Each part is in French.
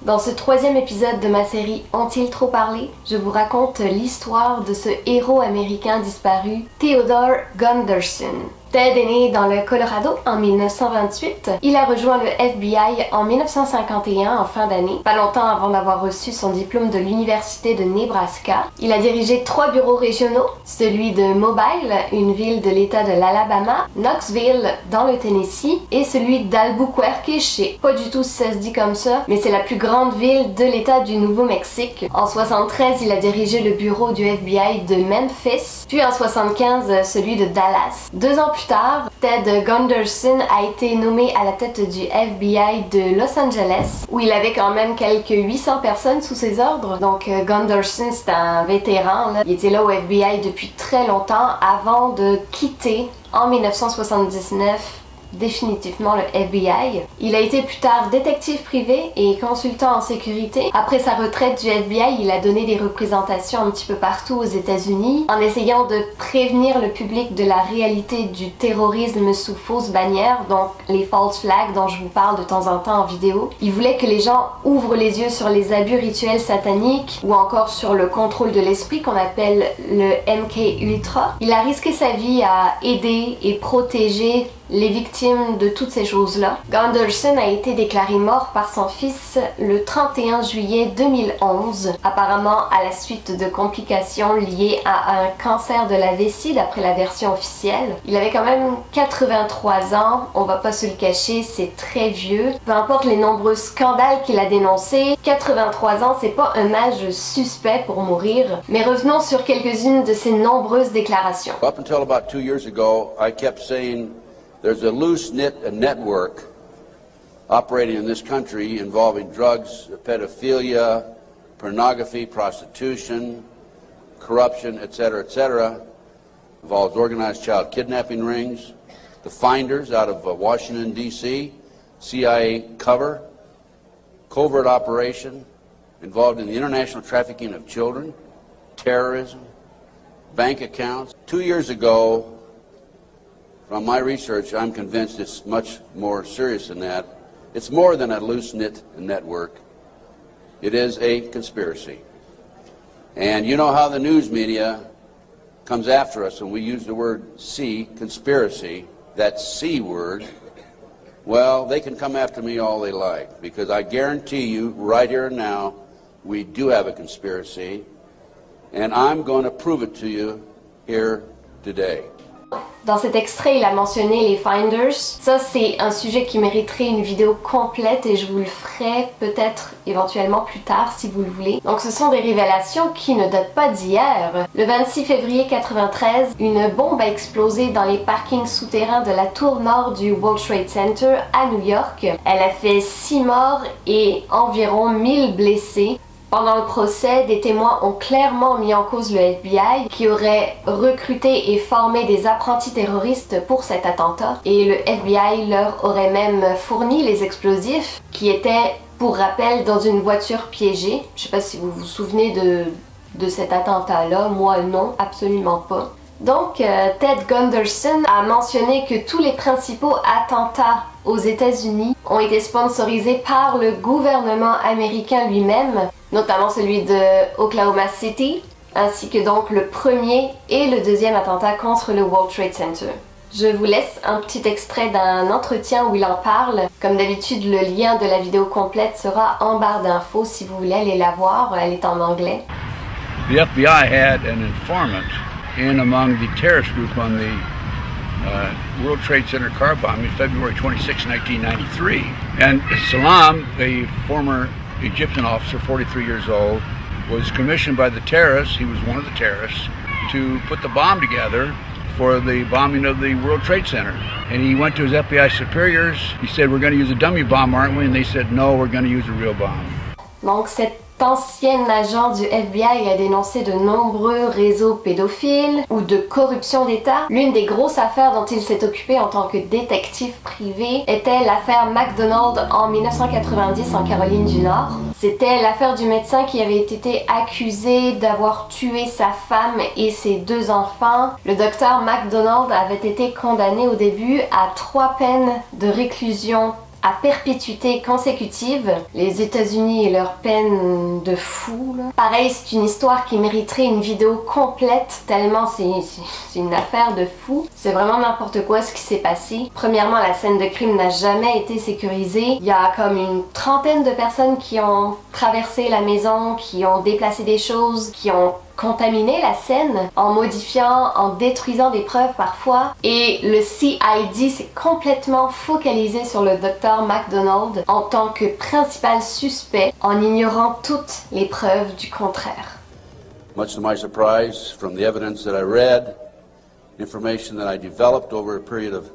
Dans ce troisième épisode de ma série Ont-ils trop parlé, je vous raconte l'histoire de ce héros américain disparu, Theodore Gunderson. Ted est né dans le Colorado en 1928. Il a rejoint le FBI en 1951 en fin d'année, pas longtemps avant d'avoir reçu son diplôme de l'Université de Nebraska. Il a dirigé 3 bureaux régionaux, celui de Mobile, une ville de l'État de l'Alabama, Knoxville dans le Tennessee et celui d'Albuquerque, je sais pas du tout si ça se dit comme ça, mais c'est la plus grande ville de l'État du Nouveau-Mexique. En 1973, il a dirigé le bureau du FBI de Memphis, puis en 1975 celui de Dallas. 2 ans plus tard, Ted Gunderson a été nommé à la tête du FBI de Los Angeles, où il avait quand même quelques 800 personnes sous ses ordres. Donc Gunderson, c'est un vétéran, là. Il était là au FBI depuis très longtemps avant de quitter en 1979 définitivement le FBI. Il a été plus tard détective privé et consultant en sécurité. Après sa retraite du FBI, il a donné des représentations un petit peu partout aux États-Unis en essayant de prévenir le public de la réalité du terrorisme sous fausse bannière, donc les false flags dont je vous parle de temps en temps en vidéo. Il voulait que les gens ouvrent les yeux sur les abus rituels sataniques ou encore sur le contrôle de l'esprit qu'on appelle le MK Ultra. Il a risqué sa vie à aider et protéger les victimes de toutes ces choses-là. Gunderson a été déclaré mort par son fils le 31 juillet 2011, apparemment à la suite de complications liées à un cancer de la vessie d'après la version officielle. Il avait quand même 83 ans, on va pas se le cacher, c'est très vieux. Peu importe les nombreux scandales qu'il a dénoncés, 83 ans c'est pas un âge suspect pour mourir, mais revenons sur quelques-unes de ses nombreuses déclarations. Up until about 2 years ago, I kept saying there's a loose-knit network operating in this country involving drugs, pedophilia, pornography, prostitution, corruption, etc., involves organized child kidnapping rings, the Finders out of Washington, D.C., CIA cover, covert operation involved in the international trafficking of children, terrorism, bank accounts. 2 years ago, from my research, I'm convinced it's much more serious than that. It's more than a loose-knit network. It is a conspiracy. And you know how the news media comes after us when we use the word C, conspiracy, that C word. Well, they can come after me all they like, because I guarantee you, right here and now, we do have a conspiracy, and I'm going to prove it to you here today. Dans cet extrait, il a mentionné les Finders. Ça, c'est un sujet qui mériterait une vidéo complète et je vous le ferai peut-être éventuellement plus tard si vous le voulez. Donc ce sont des révélations qui ne datent pas d'hier. Le 26 février 1993, une bombe a explosé dans les parkings souterrains de la tour nord du World Trade Center à New York. Elle a fait 6 morts et environ 1000 blessés. Pendant le procès, des témoins ont clairement mis en cause le FBI qui aurait recruté et formé des apprentis terroristes pour cet attentat. Et le FBI leur aurait même fourni les explosifs qui étaient, pour rappel, dans une voiture piégée. Je sais pas si vous vous souvenez de cet attentat-là, moi non, absolument pas. Donc, Ted Gunderson a mentionné que tous les principaux attentats aux États-Unis ont été sponsorisés par le gouvernement américain lui-même, notamment celui de Oklahoma City, ainsi que donc le premier et le deuxième attentat contre le World Trade Center. Je vous laisse un petit extrait d'un entretien où il en parle. Comme d'habitude, le lien de la vidéo complète sera en barre d'infos si vous voulez aller la voir, elle est en anglais. The FBI had an informant in among the terrorist group on the World Trade Center car bombing February 26, 1993. And Salam, a former Egyptian officer, 43 years old, was commissioned by the terrorists, he was one of the terrorists, to put the bomb together for the bombing of the World Trade Center. And he went to his FBI superiors, he said, we're going to use a dummy bomb, aren't we? And they said, no, we're going to use a real bomb. Donc cet ancien agent du FBI a dénoncé de nombreux réseaux pédophiles ou de corruption d'État. L'une des grosses affaires dont il s'est occupé en tant que détective privé était l'affaire McDonald en 1990 en Caroline du Nord. C'était l'affaire du médecin qui avait été accusé d'avoir tué sa femme et ses 2 enfants. Le docteur McDonald avait été condamné au début à 3 peines de réclusion à perpétuité consécutive. Les États-Unis et leur peine de fou, là. Pareil, c'est une histoire qui mériterait une vidéo complète, tellement c'est une affaire de fou. C'est vraiment n'importe quoi ce qui s'est passé. Premièrement, la scène de crime n'a jamais été sécurisée. Il y a comme une trentaine de personnes qui ont traversé la maison, qui ont déplacé des choses, qui ont contaminé la scène en modifiant, en détruisant des preuves parfois. Et le CID s'est complètement focalisé sur le Dr. McDonald en tant que principal suspect en ignorant toutes les preuves du contraire. Much to my surprise, from the evidence that I read, information that I developed over a period of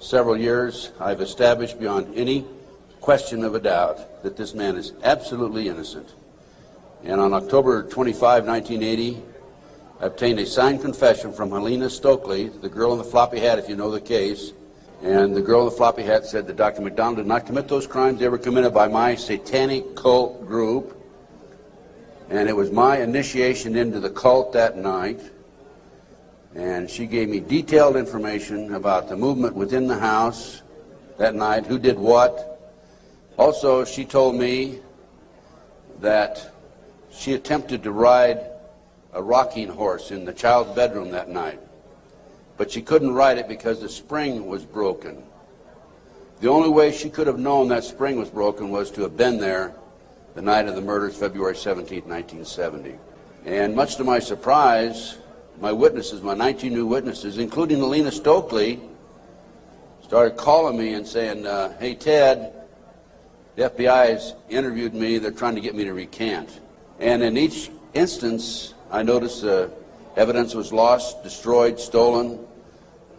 several years, I've established beyond any question of a doubt that this man is absolutely innocent. And on October 25, 1980, I obtained a signed confession from Helena Stokely, the girl in the floppy hat, if you know the case. And the girl in the floppy hat said that Dr. McDonald did not commit those crimes. They were committed by my satanic cult group. And it was my initiation into the cult that night. And she gave me detailed information about the movement within the house that night, who did what. Also, she told me that she attempted to ride a rocking horse in the child's bedroom that night, but she couldn't ride it because the spring was broken. The only way she could have known that spring was broken was to have been there the night of the murders, February 17, 1970. And much to my surprise, my witnesses, my 19 new witnesses, including Helena Stokely, started calling me and saying, hey, Ted, the FBI has interviewed me. They're trying to get me to recant. And in each instance, I noticed evidence was lost, destroyed, stolen.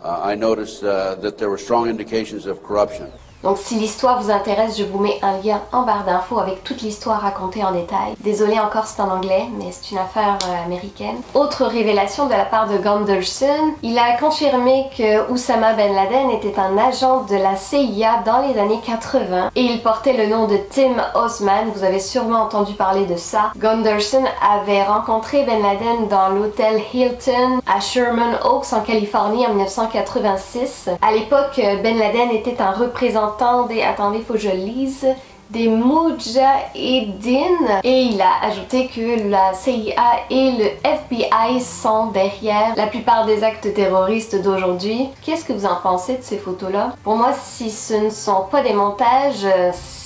I noticed that there were strong indications of corruption. Donc si l'histoire vous intéresse, je vous mets un lien en barre d'infos avec toute l'histoire racontée en détail. Désolée encore c'est en anglais, mais c'est une affaire américaine. Autre révélation de la part de Gunderson, il a confirmé que Oussama Ben Laden était un agent de la CIA dans les années 80 et il portait le nom de Tim Osman, vous avez sûrement entendu parler de ça. Gunderson avait rencontré Ben Laden dans l'hôtel Hilton à Sherman Oaks en Californie en 1986. À l'époque, Ben Laden était un représentant attendez, faut que je lise, des Mujahideen, et il a ajouté que la CIA et le FBI sont derrière la plupart des actes terroristes d'aujourd'hui. Qu'est-ce que vous en pensez de ces photos-là? Pour moi, si ce ne sont pas des montages,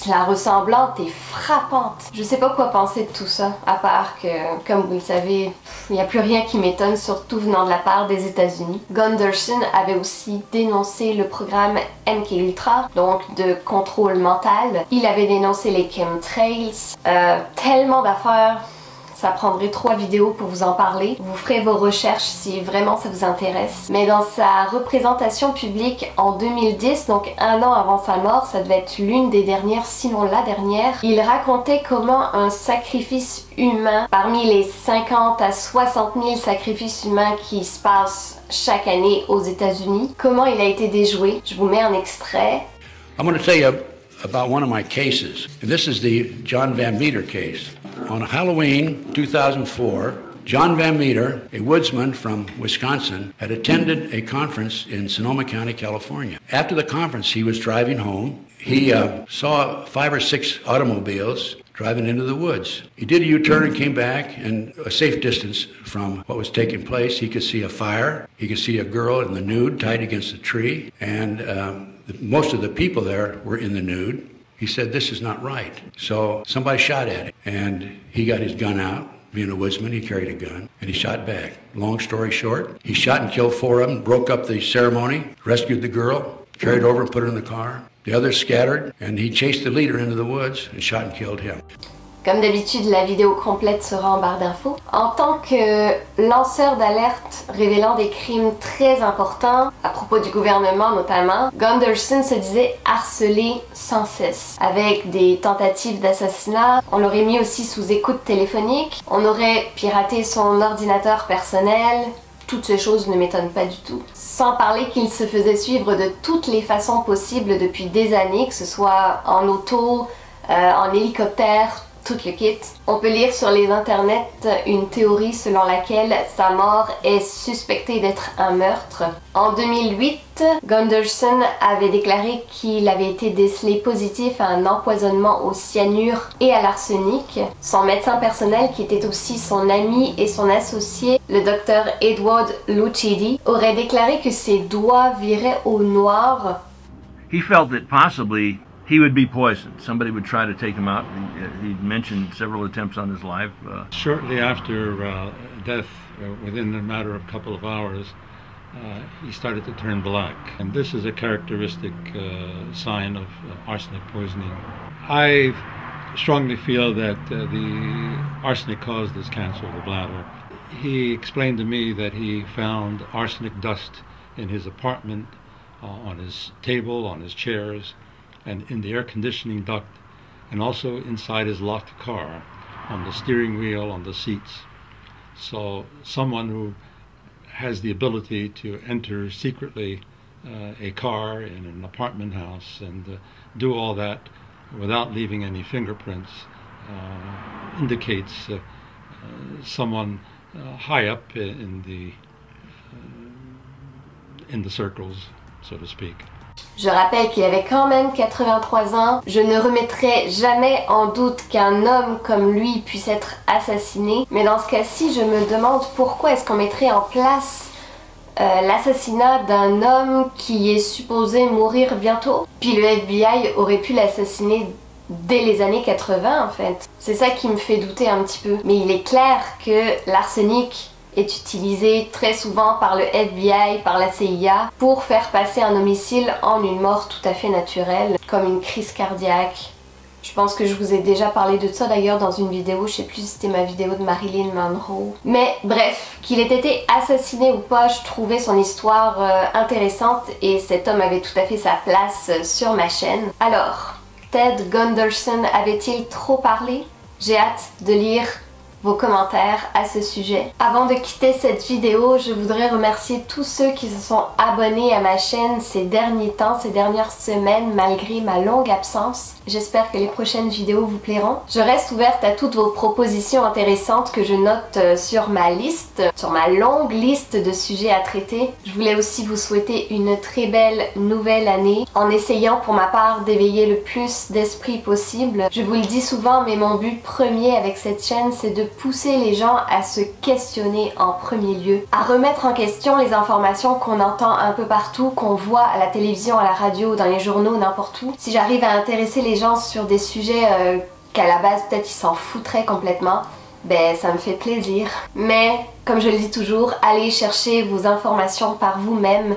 la ressemblante est frappante. Je sais pas quoi penser de tout ça, à part que, comme vous le savez, il n'y a plus rien qui m'étonne, surtout venant de la part des États-Unis. Gunderson avait aussi dénoncé le programme MKUltra, donc de contrôle mental. Il avait dénoncé les chemtrails, tellement d'affaires. Ça prendrait 3 vidéos pour vous en parler. Vous ferez vos recherches si vraiment ça vous intéresse. Mais dans sa représentation publique en 2010, donc un an avant sa mort, ça devait être l'une des dernières, sinon la dernière, il racontait comment un sacrifice humain, parmi les 50 à 60 000 sacrifices humains qui se passent chaque année aux États-Unis, comment il a été déjoué. Je vous mets un extrait. I'm going to tell you about one of my cases. And this is the John Van Meter case. On Halloween 2004, John Van Meter, a woodsman from Wisconsin, had attended a conference in Sonoma County, California. After the conference, he was driving home. He saw 5 or 6 automobiles driving into the woods. He did a U-turn and came back, and a safe distance from what was taking place, he could see a fire. He could see a girl in the nude tied against a tree, and most of the people there were in the nude. He said, this is not right. So somebody shot at him, and he got his gun out. Being a woodsman, he carried a gun, and he shot back. Long story short, he shot and killed 4 of them, broke up the ceremony, rescued the girl, carried over and put her in the car. The others scattered, and he chased the leader into the woods and shot and killed him. Comme d'habitude, la vidéo complète sera en barre d'infos. En tant que lanceur d'alerte révélant des crimes très importants, à propos du gouvernement notamment, Gunderson se disait harcelé sans cesse. Avec des tentatives d'assassinat, on l'aurait mis aussi sous écoute téléphonique, on aurait piraté son ordinateur personnel. Toutes ces choses ne m'étonnent pas du tout. Sans parler qu'il se faisait suivre de toutes les façons possibles depuis des années, que ce soit en auto, en hélicoptère, tout le kit. On peut lire sur les internets une théorie selon laquelle sa mort est suspectée d'être un meurtre. En 2008, Gunderson avait déclaré qu'il avait été décelé positif à un empoisonnement au cyanure et à l'arsenic. Son médecin personnel, qui était aussi son ami et son associé, le docteur Edward Lucidi, aurait déclaré que ses doigts viraient au noir. He felt that possibly he would be poisoned. Somebody would try to take him out. He'd mentioned several attempts on his life. Shortly after death, within a matter of a couple of hours, he started to turn black. And this is a characteristic sign of arsenic poisoning. I strongly feel that the arsenic caused this cancer of the bladder. He explained to me that he found arsenic dust in his apartment, on his table, on his chairs, and in the air conditioning duct, and also inside his locked car, on the steering wheel, on the seats. So someone who has the ability to enter secretly a car in an apartment house and do all that without leaving any fingerprints indicates someone high up in the circles, so to speak. Je rappelle qu'il avait quand même 83 ans. Je ne remettrai jamais en doute qu'un homme comme lui puisse être assassiné. Mais dans ce cas-ci, je me demande pourquoi est-ce qu'on mettrait en place l'assassinat d'un homme qui est supposé mourir bientôt. Puis le FBI aurait pu l'assassiner dès les années 80 en fait. C'est ça qui me fait douter un petit peu. Mais il est clair que l'arsenic est utilisé très souvent par le FBI, par la CIA, pour faire passer un homicide en une mort tout à fait naturelle, comme une crise cardiaque. Je pense que je vous ai déjà parlé de ça d'ailleurs dans une vidéo, je sais plus si c'était ma vidéo de Marilyn Monroe. Mais bref, qu'il ait été assassiné ou pas, je trouvais son histoire intéressante et cet homme avait tout à fait sa place sur ma chaîne. Alors, Ted Gunderson avait-il trop parlé? J'ai hâte de lire vos commentaires à ce sujet. Avant de quitter cette vidéo, je voudrais remercier tous ceux qui se sont abonnés à ma chaîne ces derniers temps, ces dernières semaines, malgré ma longue absence. J'espère que les prochaines vidéos vous plairont. Je reste ouverte à toutes vos propositions intéressantes que je note sur ma liste, sur ma longue liste de sujets à traiter. Je voulais aussi vous souhaiter une très belle nouvelle année, en essayant pour ma part d'éveiller le plus d'esprit possible. Je vous le dis souvent, mais mon but premier avec cette chaîne, c'est de pousser les gens à se questionner en premier lieu, à remettre en question les informations qu'on entend un peu partout, qu'on voit à la télévision, à la radio, dans les journaux, n'importe où. Si j'arrive à intéresser les gens sur des sujets qu'à la base peut-être ils s'en foutraient complètement, ben ça me fait plaisir. Mais comme je le dis toujours, allez chercher vos informations par vous-même.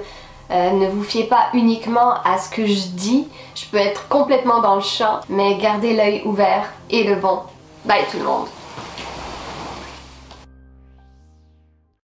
Ne vous fiez pas uniquement à ce que je dis. Je peux être complètement dans le champ, mais gardez l'œil ouvert et le bon. Bye tout le monde!